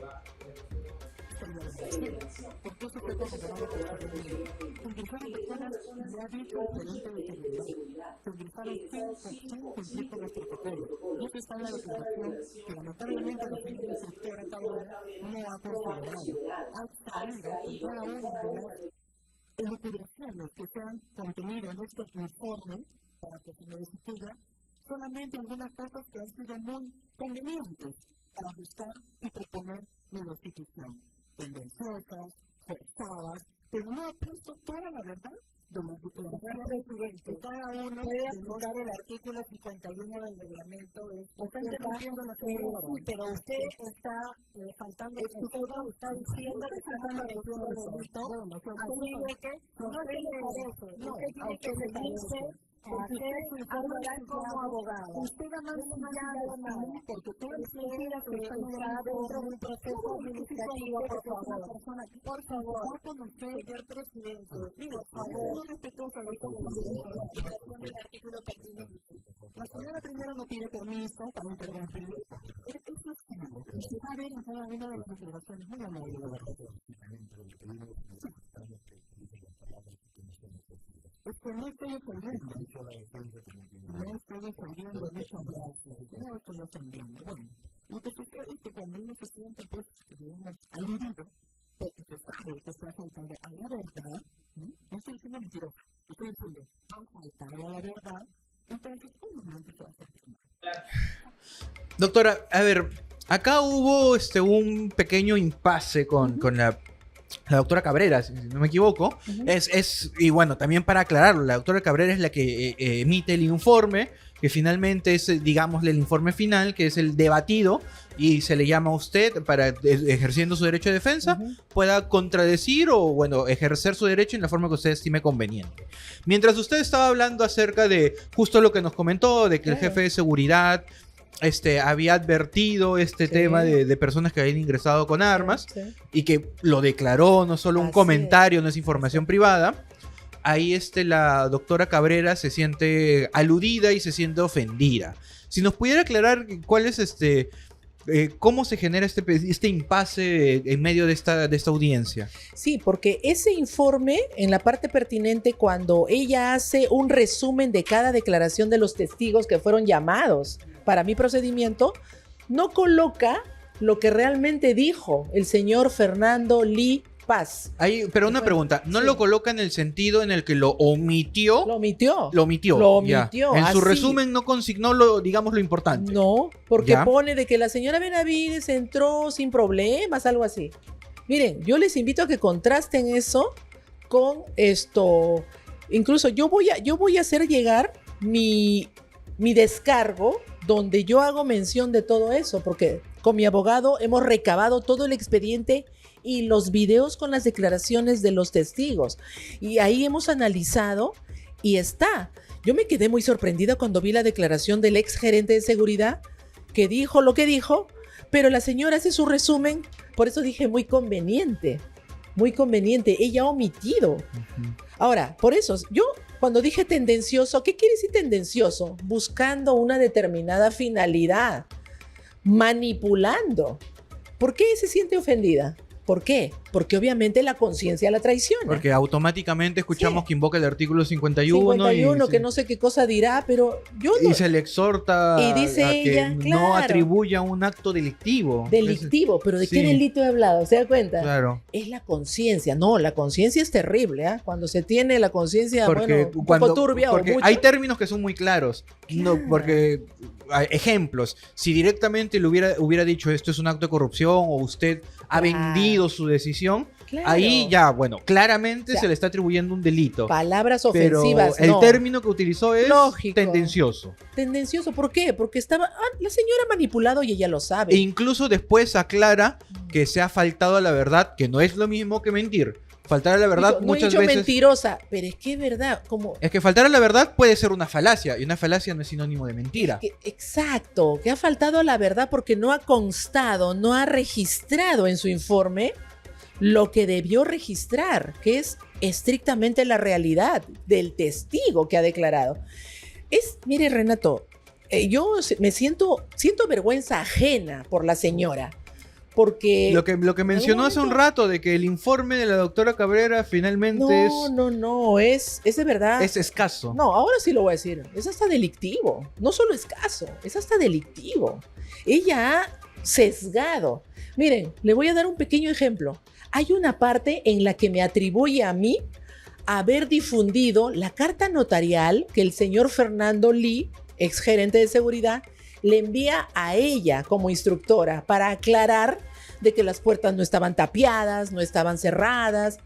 elucubraciones que se han contenido en estos informes para que se me destituya, solamente algunas cosas que han sido muy convenientes para buscar y proponer mi destitución. Tendenciosas, forzadas, pero no ha puesto toda la verdad de los presidente. Cada uno puede aplicar el artículo 51 del reglamento. Está interrumpiendo la señora. Pero usted está faltando el respeto, está diciendo que está faltando el respeto. Así de que no se le parece. No, usted tiene que seguirse hablar como abogado. Usted ha mancillado nada, porque tú consideras que está dentro de un proceso administrativo, por favor, con usted, señor presidente, por favor, no respetuoso de el artículo pertinente. La señora primero no pide permiso para interrumpir. Eso es claro. Y se va a ver en cada una de las declaraciones muy amables de la es que no estoy defendiendo. No estoy defendiendo mucho más. No estoy defendiendo. Bueno, lo que sucede es que cuando uno se siente, pues, aludido, porque se sabe que está faltando a la verdad, no estoy diciendo mentiroso, estoy diciendo, vamos a faltar a la verdad, entonces, obviamente se va a hacer mal. Doctora, a ver, acá hubo un pequeño impasse con la doctora Cabrera, si no me equivoco. Y bueno, también para aclararlo, la doctora Cabrera es la que emite el informe, que finalmente es, digámosle, el informe final, que es el debatido, y se le llama a usted para, ejerciendo su derecho de defensa, pueda contradecir o, bueno, ejercer su derecho en la forma que usted estime conveniente. Mientras usted estaba hablando acerca de justo lo que nos comentó, de que el jefe de seguridad había advertido tema de personas que habían ingresado con armas y que lo declaró, no solo un comentario, no es información privada. Ahí la doctora Cabrera se siente aludida y se siente ofendida. Si nos pudiera aclarar cuál es cómo se genera este impasse en medio de esta audiencia. Sí, porque ese informe, en la parte pertinente, cuando ella hace un resumen de cada declaración de los testigos que fueron llamados para mi procedimiento, no coloca lo que realmente dijo el señor Fernando Lee Paz. Pero una pregunta, ¿no Sí. lo coloca en el sentido en el que lo omitió? Lo omitió. Lo omitió. Lo ya. omitió, En su así. resumen no consignó lo, digamos, lo importante. No, porque ¿Ya? pone de que la señora Benavides entró sin problemas, algo así. Miren, yo les invito a que contrasten eso con esto. Incluso yo voy a hacer llegar mi descargo donde yo hago mención de todo eso, porque con mi abogado hemos recabado todo el expediente y los videos con las declaraciones de los testigos. Y ahí hemos analizado y está. Yo me quedé muy sorprendida cuando vi la declaración del ex gerente de seguridad que dijo lo que dijo, pero la señora hace su resumen, por eso dije muy conveniente, ella ha omitido. Ujú. Ahora, por eso, yo cuando dije tendencioso, ¿qué quiere decir tendencioso? Buscando una determinada finalidad, manipulando. ¿Por qué se siente ofendida? ¿Por qué? Porque obviamente la conciencia la traiciona. Porque automáticamente escuchamos Sí. que invoca el artículo 51, 51, y, que no sé qué cosa dirá, pero yo no... y se le exhorta Y dice a ella, que claro. no atribuya un acto delictivo. Delictivo, pero ¿de qué Sí. delito he hablado? ¿Se da cuenta? Claro. Es la conciencia. No, la conciencia es terrible, ¿ah? Cuando se tiene la conciencia, Porque, bueno, un poco turbia o porque mucho. hay términos que son muy claros. No, Claro. porque, ejemplos, si directamente le hubiera dicho esto es un acto de corrupción o usted ha Claro. vendido su decisión, Claro. ahí ya, bueno, claramente O sea, se le está atribuyendo un delito. Palabras Pero ofensivas, el no. término que utilizó es Lógico. tendencioso. Tendencioso, ¿por qué? Porque estaba la señora ha manipulado y ella lo sabe. E incluso después aclara que se ha faltado a la verdad, que no es lo mismo que mentir. Faltar a la verdad Dijo, no he muchas dicho veces... mentirosa, pero es que es verdad, como... Es que faltar a la verdad puede ser una falacia, y una falacia no es sinónimo de mentira. Exacto, que ha faltado a la verdad porque no ha constado, no ha registrado en su informe lo que debió registrar, que es estrictamente la realidad del testigo que ha declarado. Mire, Renato, yo me siento vergüenza ajena por la señora, porque... Lo que mencionó hace un rato de que el informe de la doctora Cabrera finalmente No, es de verdad. es escaso. No, ahora sí lo voy a decir. Es hasta delictivo. No solo escaso, es hasta delictivo. Ella ha sesgado. Miren, le voy a dar un pequeño ejemplo. Hay una parte en la que me atribuye a mí haber difundido la carta notarial que el señor Fernando Lee, ex gerente de seguridad, le envía a ella como instructora para aclarar de que las puertas no estaban tapiadas, no estaban cerradas,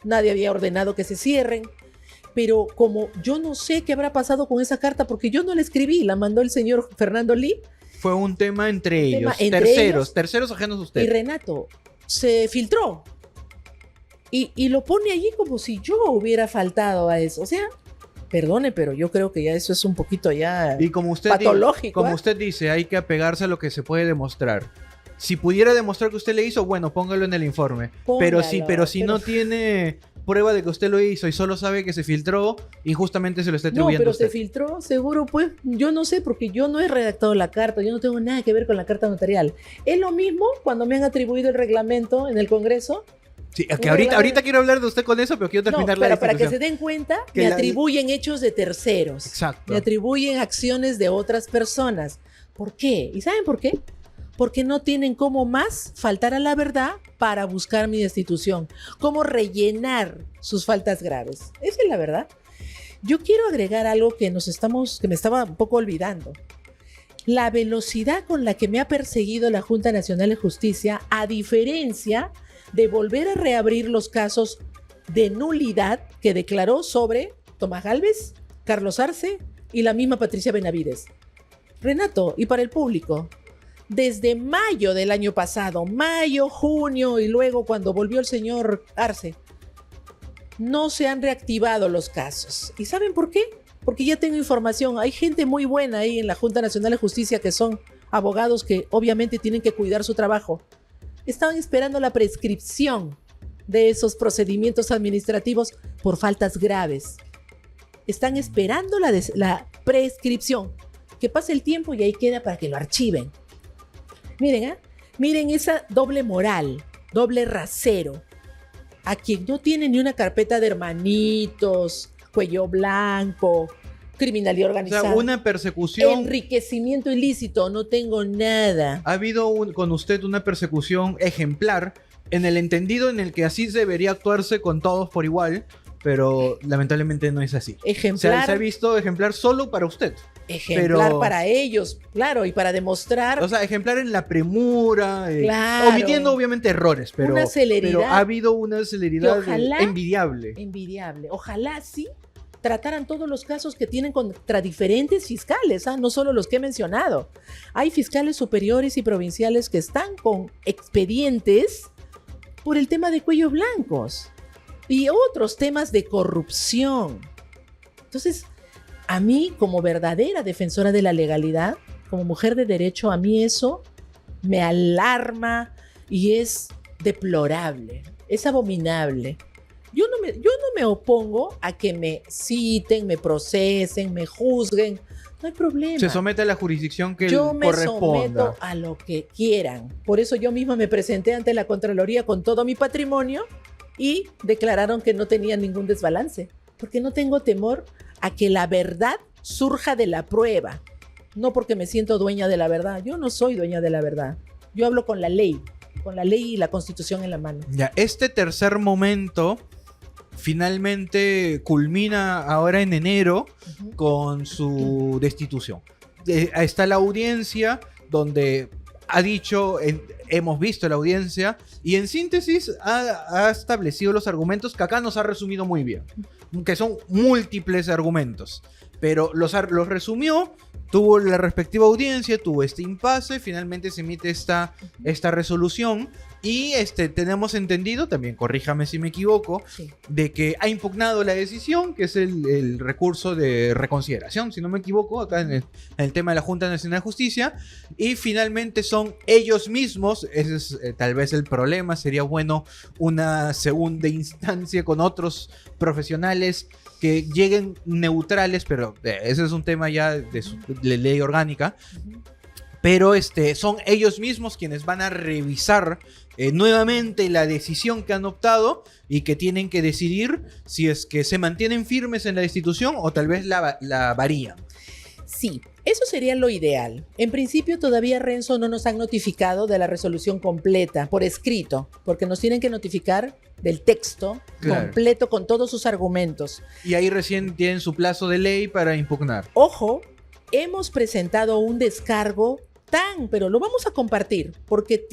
nadie había ordenado que se cierren. Pero como yo no sé qué habrá pasado con esa carta, porque yo no la escribí, la mandó el señor Fernando Lee. Fue un tema entre ellos, entre terceros ajenos a Y usted. Renato se filtró. Y lo pone allí como si yo hubiera faltado a eso. O sea, perdone, pero yo creo que ya eso es un poquito ya Y como usted, patológico. como ¿eh? usted dice, hay que apegarse a lo que se puede demostrar. Si pudiera demostrar que usted le hizo, bueno, póngalo en el informe. Pero si Póngalo, no tiene prueba de que usted lo hizo y solo sabe que se filtró, injustamente se lo está No, atribuyendo pero a usted. se filtró, seguro, pues. Yo no sé, porque yo no he redactado la carta, yo no tengo nada que ver con la carta notarial. Es lo mismo cuando me han atribuido el reglamento en el Congreso. Sí, que ahorita quiero hablar de usted con eso, pero quiero No, terminar la pero para que se discusión. den cuenta, Que me la- atribuyen hechos de terceros. Exacto. Me atribuyen acciones de otras personas. ¿Por qué? ¿Y saben por qué? Porque no tienen cómo más faltar a la verdad para buscar mi destitución. Cómo rellenar sus faltas graves. Esa es la verdad. Yo quiero agregar algo que me estaba un poco olvidando. La velocidad con la que me ha perseguido la Junta Nacional de Justicia, a diferencia de volver a reabrir los casos de nulidad que declaró sobre Tomás Gálvez, Carlos Arce y la misma Patricia Benavides. Renato, y para el público, desde mayo del año pasado, mayo, junio y luego cuando volvió el señor Arce, no se han reactivado los casos. ¿Y saben por qué? Porque ya tengo información. Hay gente muy buena ahí en la Junta Nacional de Justicia que son abogados que obviamente tienen que cuidar su trabajo. Estaban esperando la prescripción de esos procedimientos administrativos por faltas graves. Están esperando la prescripción. Que pase el tiempo y ahí queda para que lo archiven. Miren, miren esa doble moral, doble rasero. A quien no tiene ni una carpeta de hermanitos, cuello blanco, criminalidad O organizada, sea, una persecución. enriquecimiento ilícito, no tengo nada. Ha habido con usted una persecución ejemplar, en el entendido en el que así debería actuarse con todos por igual, pero lamentablemente no es así. Ejemplar. Se ha visto ejemplar solo para usted. Ejemplar pero- para ellos, claro, y para demostrar O sea, ejemplar en la premura, Claro. omitiendo obviamente errores, pero, Una celeridad pero ha habido una celeridad que ojalá- envidiable. envidiable. Ojalá sí trataran todos los casos que tienen contra diferentes fiscales, no solo los que he mencionado. Hay fiscales superiores y provinciales que están con expedientes por el tema de cuellos blancos y otros temas de corrupción. Entonces, a mí, como verdadera defensora de la legalidad, como mujer de derecho, a mí eso me alarma y es deplorable, es abominable. Yo no me opongo a que me citen, me procesen, me juzguen. No hay problema. Se somete a la jurisdicción que Yo me corresponda. someto a lo que quieran. Por eso yo misma me presenté ante la Contraloría con todo mi patrimonio y declararon que no tenía ningún desbalance. Porque no tengo temor a que la verdad surja de la prueba. No porque me siento dueña de la verdad. Yo no soy dueña de la verdad. Yo hablo con la ley y la Constitución en la mano. Ya, este tercer momento finalmente culmina ahora en enero Ujú. con su destitución. Está la audiencia donde ha dicho, hemos visto la audiencia y en síntesis ha establecido los argumentos que acá nos ha resumido muy bien, que son múltiples argumentos, pero los resumió, tuvo la respectiva audiencia, tuvo este impasse, finalmente se emite esta resolución y tenemos entendido, también corríjame si me equivoco, Sí. de que ha impugnado la decisión, que es el recurso de reconsideración, si no me equivoco, acá en el tema de la Junta Nacional de Justicia, y finalmente son ellos mismos, ese es tal vez el problema, sería bueno una segunda instancia con otros profesionales que lleguen neutrales, pero ese es un tema ya de ley orgánica, Ujú. pero son ellos mismos quienes van a revisar nuevamente la decisión que han optado y que tienen que decidir si es que se mantienen firmes en la destitución o tal vez la varían. Sí, eso sería lo ideal. En principio todavía Renzo no nos han notificado de la resolución completa por escrito, porque nos tienen que notificar del texto Claro. completo con todos sus argumentos. Y ahí recién tienen su plazo de ley para impugnar. Ojo, hemos presentado un descargo pero lo vamos a compartir porque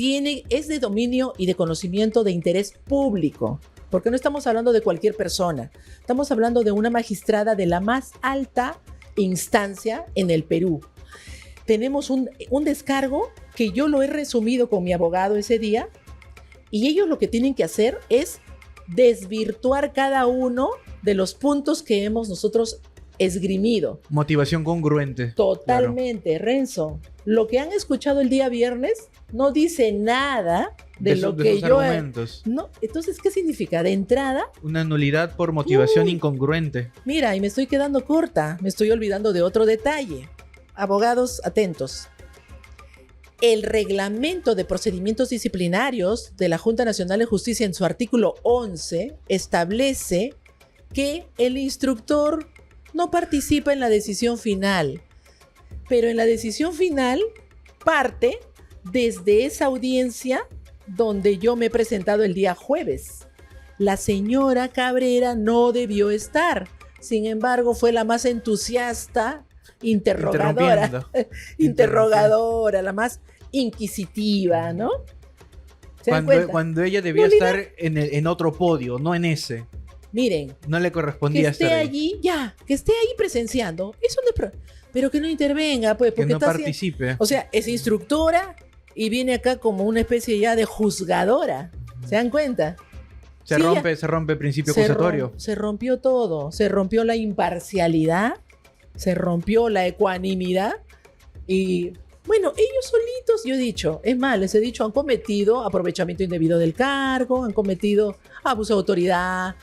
es de dominio y de conocimiento de interés público. Porque no estamos hablando de cualquier persona, estamos hablando de una magistrada de la más alta instancia en el Perú. Tenemos un descargo que yo lo he resumido con mi abogado ese día y ellos lo que tienen que hacer es desvirtuar cada uno de los puntos que hemos nosotros esgrimido. Motivación congruente. Totalmente, claro. Renzo. Lo que han escuchado el día viernes no dice nada de lo que yo... argumentos. No, entonces, ¿qué significa? De entrada... Una nulidad por motivación incongruente. Mira, y me estoy quedando corta. Me estoy olvidando de otro detalle. Abogados, atentos. El reglamento de procedimientos disciplinarios de la Junta Nacional de Justicia en su artículo 11 establece que el instructor no participa en la decisión final, pero en la decisión final parte desde esa audiencia donde yo me he presentado el día jueves. La señora Cabrera no debió estar, sin embargo fue la más entusiasta, interrogadora, la más inquisitiva, ¿no? Cuando ella debía estar en otro podio, no en ese. Miren, no le correspondía estar allí, que esté ahí presenciando, eso no, pero que no intervenga, pues, porque que no participe. O sea, es instructora y viene acá como una especie ya de juzgadora. ¿Se dan cuenta? Se rompe el principio acusatorio. Se rompió todo, se rompió la imparcialidad, se rompió la ecuanimidad y bueno, ellos solitos, yo he dicho, es más, les he dicho, han cometido aprovechamiento indebido del cargo, han cometido abuso de autoridad.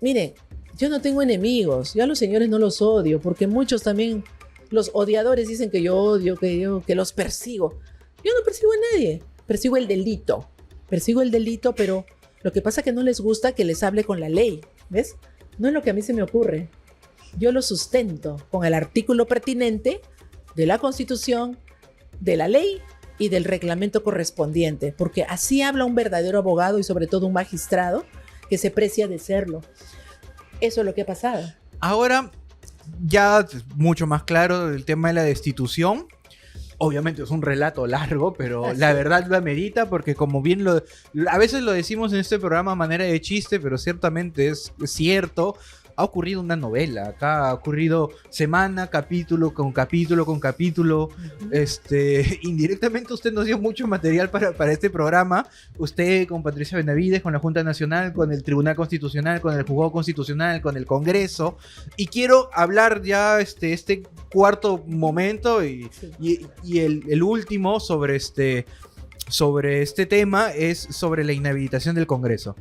Miren, yo no tengo enemigos, yo a los señores no los odio, porque muchos también, los odiadores dicen que yo odio, que los persigo. Yo no persigo a nadie, persigo el delito, pero lo que pasa es que no les gusta que les hable con la ley, ¿ves? No es lo que a mí se me ocurre. Yo lo sustento con el artículo pertinente de la Constitución, de la ley y del reglamento correspondiente, porque así habla un verdadero abogado y sobre todo un magistrado que se precia de serlo. Eso es lo que ha pasado. Ahora, ya mucho más claro el tema de la destitución. Obviamente es un relato largo, pero Así la es. verdad lo amerita porque como bien a veces lo decimos en este programa a manera de chiste, pero ciertamente es cierto. Ha ocurrido una novela, acá ha ocurrido semana, capítulo con capítulo con capítulo. Indirectamente usted nos dio mucho material para este programa. Usted con Patricia Benavides, con la Junta Nacional, con el Tribunal Constitucional, con el Juzgado Constitucional, con el Congreso. Y quiero hablar ya este cuarto momento y el último sobre este tema es sobre la inhabilitación del Congreso.